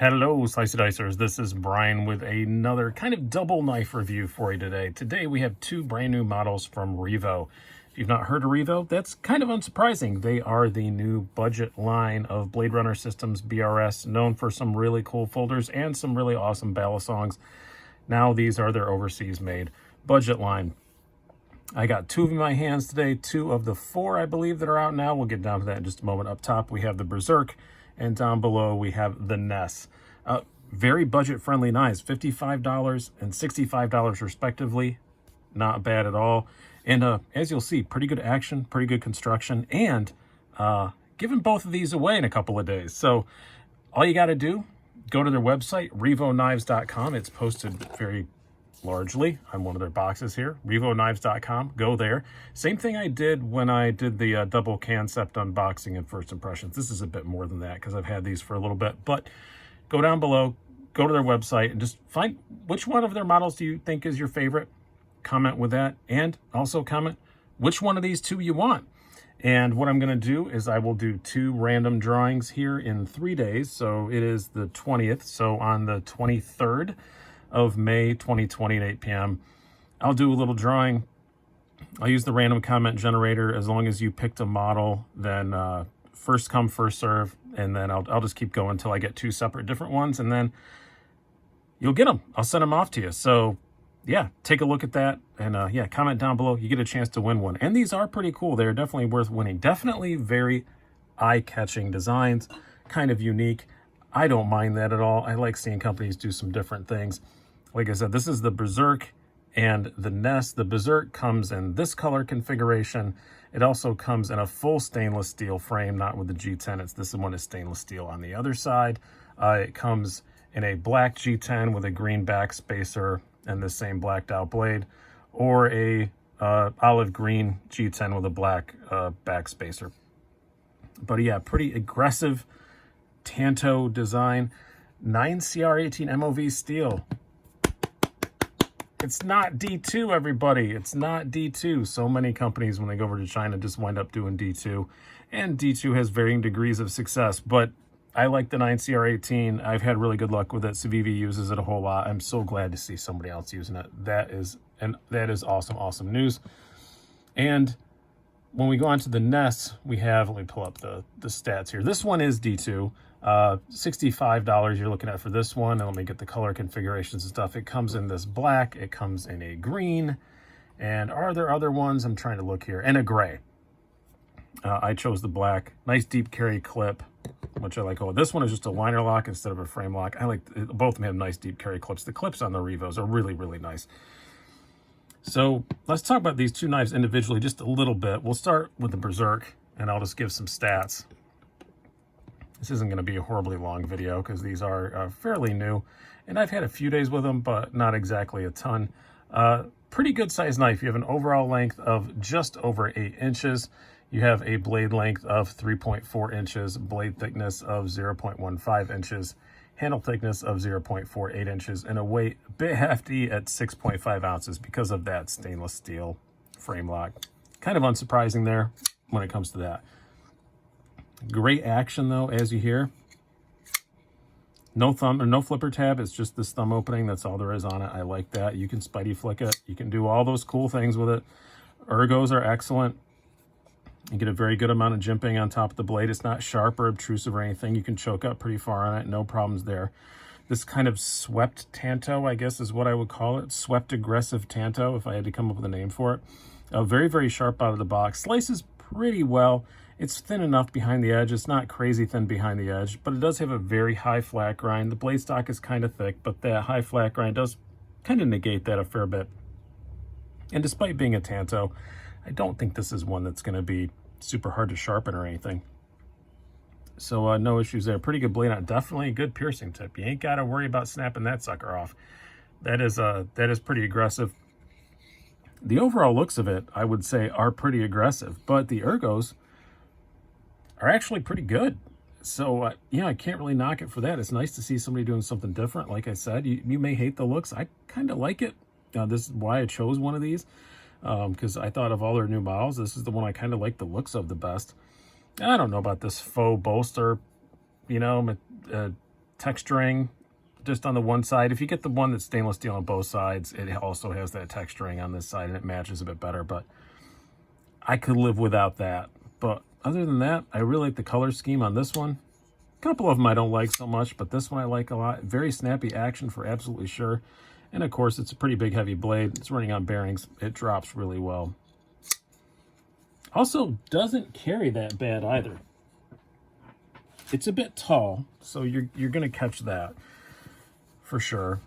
Hello, Slicey Dicers. This is Brian with another kind of double knife review for you today. Today we have two brand new models from Revo. If you've not heard of Revo, that's kind of unsurprising. They are the new budget line of Blade Runner Systems BRS, known for some really cool folders and some really awesome battle songs. Now these are their overseas made budget line. I got two in my hands today, two of the four I believe that are out now. We'll get down to that in just a moment. Up top we have the Berserk, and down below we have the Ness. Very budget-friendly knives, $55 and $65 respectively. Not bad at all. And as you'll see, pretty good action, pretty good construction, and giving both of these away in a couple of days. So all you got to do, go to their website, revoknives.com. It's posted very largely on one of their boxes here, revoknives.com. Go there. Same thing I did when I did the double concept unboxing and first impressions. This is a bit more than that because I've had these for a little bit, but go down below, go to their website, and just find which one of their models do you think is your favorite. Comment with that, and also comment which one of these two you want. And what I'm going to do is I will do two random drawings here in 3 days. So it is the 20th. So on the 23rd of May 2020 at 8 p.m. I'll do a little drawing. I'll use the random comment generator. As long as you picked a model, then first come, first serve, and then I'll just keep going until I get two separate different ones, and then you'll get them. I'll send them off to you. So yeah, take a look at that, and yeah, comment down below. You get a chance to win one. And these are pretty cool. They're definitely worth winning. Definitely very eye-catching designs, kind of unique. I don't mind that at all. I like seeing companies do some different things. Like I said, this is the Berserk and the Ness. The Berserk comes in this color configuration. It also comes in a full stainless steel frame, not with the G10. This one is stainless steel on the other side. It comes in a black G10 with a green back spacer and the same blacked out blade, or a olive green G10 with a black back spacer. But yeah, pretty aggressive Tanto design. 9CR18 MOV steel. It's not D2, everybody. It's not D2. So many companies, when they go over to China, just wind up doing D2. And D2 has varying degrees of success. But I like the 9CR18. I've had really good luck with it. Civivi uses it a whole lot. I'm so glad to see somebody else using it. That is awesome, awesome news. And when we go on to the Ness, we have, let me pull up the stats here. This one is D2. $65 you're looking at for this one. And let me get the color configurations and stuff. It comes in this black. It comes in a green. And are there other ones? I'm trying to look here. And a gray. I chose the black. Nice deep carry clip, which I like. Oh, this one is just a liner lock instead of a frame lock. I like both of them have nice deep carry clips. The clips on the Revos are really, really nice. So let's talk about these two knives individually just a little bit. We'll start with the Berserk, and I'll just give some stats. This isn't going to be a horribly long video because these are fairly new, and I've had a few days with them, but not exactly a ton. Pretty good size knife. You have an overall length of just over 8 inches. You have a blade length of 3.4 inches, blade thickness of 0.15 inches, handle thickness of 0.48 inches, and a weight a bit hefty at 6.5 ounces because of that stainless steel frame lock. Kind of unsurprising there when it comes to that. Great action though, as you hear. No thumb or no flipper tab. It's just this thumb opening. That's all there is on it. I like that. You can Spidey flick it. You can do all those cool things with it. Ergos are excellent. You get a very good amount of jimping on top of the blade. It's not sharp or obtrusive or anything. You can choke up pretty far on it. No problems there. This kind of swept Tanto, I guess, is what I would call it. Swept aggressive Tanto, if I had to come up with a name for it. Very, very sharp out of the box. Slices pretty well. It's thin enough behind the edge. It's not crazy thin behind the edge, but it does have a very high flat grind. The blade stock is kind of thick, but that high flat grind does kind of negate that a fair bit. And despite being a Tanto, I don't think this is one that's going to be super hard to sharpen or anything. So no issues there. Pretty good blade on. Definitely a good piercing tip. You ain't got to worry about snapping that sucker off. That is pretty aggressive. The overall looks of it, I would say, are pretty aggressive, but the ergos are actually pretty good. So yeah, I can't really knock it for that. It's nice to see somebody doing something different. Like I said, you may hate the looks. I kind of like it. This is why I chose one of these, because I thought of all their new models, this is the one I kind of like the looks of the best. I don't know about this faux bolster, you know, texturing just on the one side. If you get the one that's stainless steel on both sides, it also has that texturing on this side, and it matches a bit better, but I could live without that. But other than that, I really like the color scheme on this one. A couple of them I don't like so much, but this one I like a lot. Very snappy action for absolutely sure. And of course, it's a pretty big, heavy blade. It's running on bearings. It drops really well. Also, doesn't carry that bad either. It's a bit tall, so you're going to catch that for sure.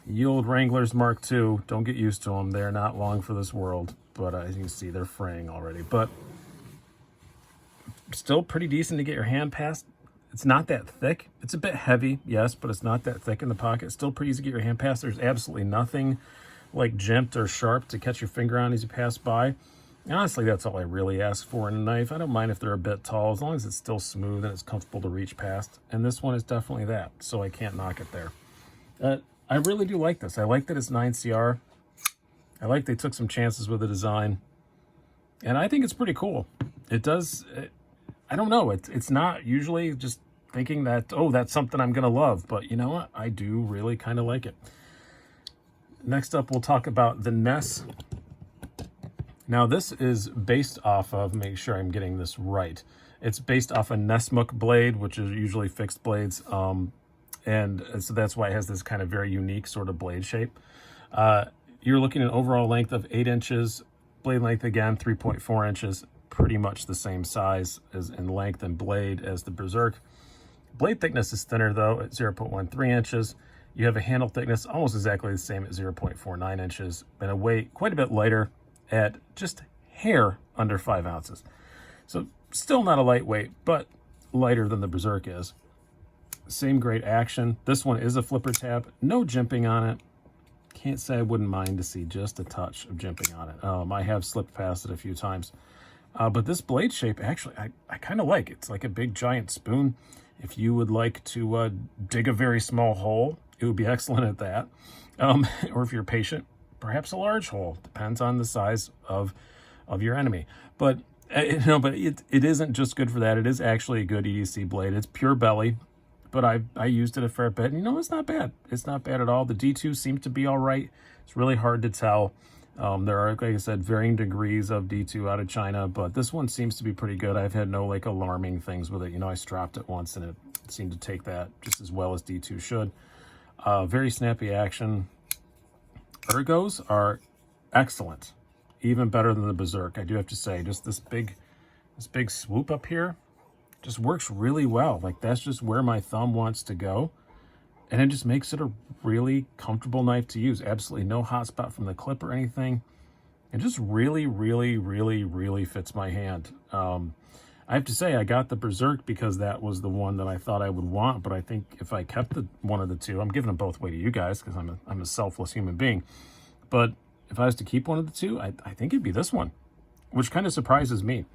Ye old Wranglers Mark II, don't get used to them. They're not long for this world, but as you can see, they're fraying already. But still pretty decent to get your hand past. It's not that thick. It's a bit heavy, yes, but it's not that thick in the pocket. Still pretty easy to get your hand past. There's absolutely nothing like jimped or sharp to catch your finger on as you pass by. Honestly, that's all I really ask for in a knife. I don't mind if they're a bit tall, as long as it's still smooth and it's comfortable to reach past. And this one is definitely that, so I can't knock it there. I really do like this. I like that it's 9CR. I like they took some chances with the design. And I think it's pretty cool. It does... I don't know. It's not usually just thinking that, oh, that's something I'm going to love. But you know what? I do really kind of like it. Next up, we'll talk about the Ness. Now, this is based off of, make sure I'm getting this right. It's based off a Nessmuk blade, which is usually fixed blades. And so that's why it has this kind of very unique sort of blade shape. You're looking at an overall length of 8 inches. Blade length, again, 3.4 inches. Pretty much the same size as in length and blade as the Berserk. Blade thickness is thinner though at 0.13 inches. You have a handle thickness almost exactly the same at 0.49 inches, and a weight quite a bit lighter at just hair under 5 ounces. So still not a lightweight, but lighter than the Berserk is. Same great action. This one is a flipper tab, no jimping on it. Can't say I wouldn't mind to see just a touch of jimping on it. I have slipped past it a few times. But this blade shape, actually, I kind of like. It's like a big giant spoon. If you would like to dig a very small hole, it would be excellent at that. Or if you're patient, perhaps a large hole. Depends on the size of your enemy. But it isn't just good for that. It is actually a good EDC blade. It's pure belly, but I used it a fair bit. And, it's not bad. It's not bad at all. The D2 seems to be all right. It's really hard to tell. There are, like I said, varying degrees of D2 out of China, but this one seems to be pretty good. I've had no alarming things with it. I strapped it once and it seemed to take that just as well as D2 should. Very snappy action. Ergos are excellent, even better than the Berserk. I do have to say, just this big swoop up here just works really well. Like, that's just where my thumb wants to go. And it just makes it a really comfortable knife to use. Absolutely no hot spot from the clip or anything. It just really, really, really, really fits my hand. I have to say, I got the Berserk because that was the one that I thought I would want. But I think if I kept one of the two, I'm giving them both away to you guys because I'm a selfless human being. But if I was to keep one of the two, I think it'd be this one, which kind of surprises me.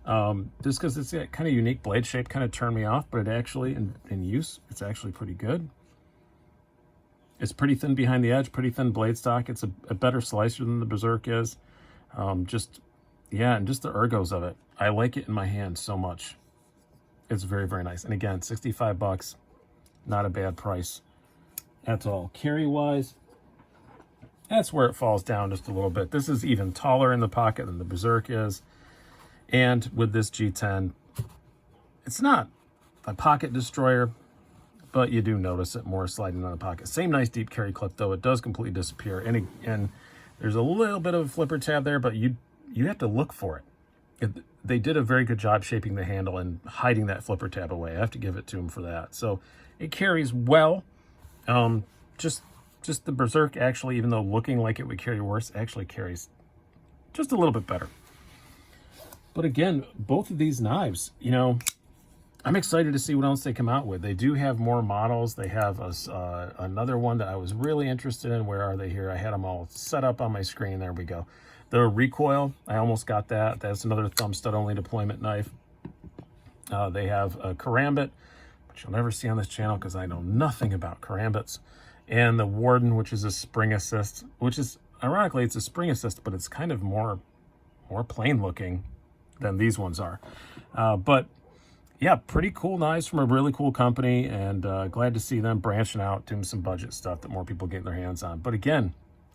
Just because it's a kind of unique blade shape kind of turned me off. But it actually, in use, it's actually pretty good. It's pretty thin behind the edge, pretty thin blade stock. It's a better slicer than the Berserk is. And just the ergos of it. I like it in my hand so much. It's very, very nice. And again, $65, not a bad price at all. Carry-wise, that's where it falls down just a little bit. This is even taller in the pocket than the Berserk is. And with this G10, it's not a pocket destroyer, but you do notice it more sliding on the pocket. Same nice deep carry clip, though. It does completely disappear. And there's a little bit of a flipper tab there, but you have to look for it. They did a very good job shaping the handle and hiding that flipper tab away. I have to give it to them for that. So it carries well. Just the Berserk, actually, even though looking like it would carry worse, actually carries just a little bit better. But again, both of these knives, I'm excited to see what else they come out with. They do have more models. They have another one that I was really interested in. Where are they here? I had them all set up on my screen. There we go. The recoil, I almost got that. That's another thumb stud only deployment knife. They have a karambit, which you'll never see on this channel because I know nothing about karambits. And the Warden, which is a spring assist, which is, ironically, it's a spring assist, but it's kind of more plain looking than these ones are. But yeah, pretty cool knives from a really cool company, and glad to see them branching out, doing some budget stuff that more people getting their hands on. But again,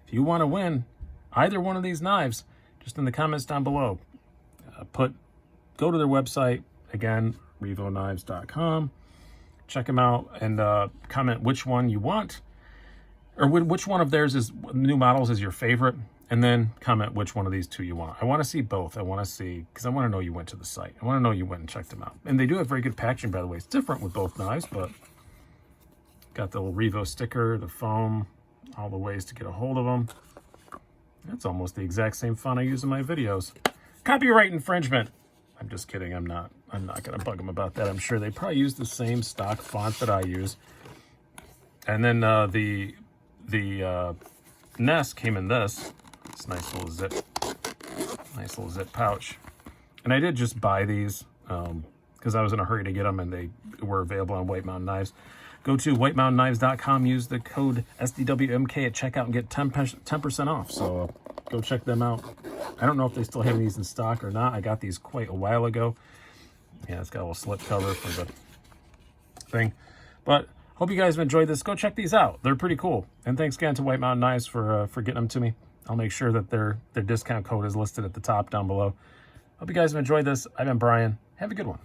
if you want to win either one of these knives, just in the comments down below, go to their website, again, revoknives.com, check them out, and comment which one you want, or which one of theirs is new models is your favorite, and then comment which one of these two you want. I want to see both. I want to see, because I want to know you went to the site. I want to know you went and checked them out. And they do have very good packaging, by the way. It's different with both knives, but got the little Revo sticker, the foam, all the ways to get a hold of them. That's almost the exact same font I use in my videos. Copyright infringement. I'm just kidding. I'm not going to bug them about that. I'm sure they probably use the same stock font that I use. And then the Ness came in this. It's nice little zip pouch. And I did just buy these because I was in a hurry to get them, and they were available on White Mountain Knives. Go to whitemountainKnives.com, use the code SDWMK at checkout and get 10% off. So go check them out. I don't know if they still have these in stock or not. I got these quite a while ago. Yeah, it's got a little slip cover for the thing. But hope you guys have enjoyed this. Go check these out. They're pretty cool. And thanks again to White Mountain Knives for getting them to me. I'll make sure that their discount code is listed at the top down below. Hope you guys have enjoyed this. I've been Brian. Have a good one.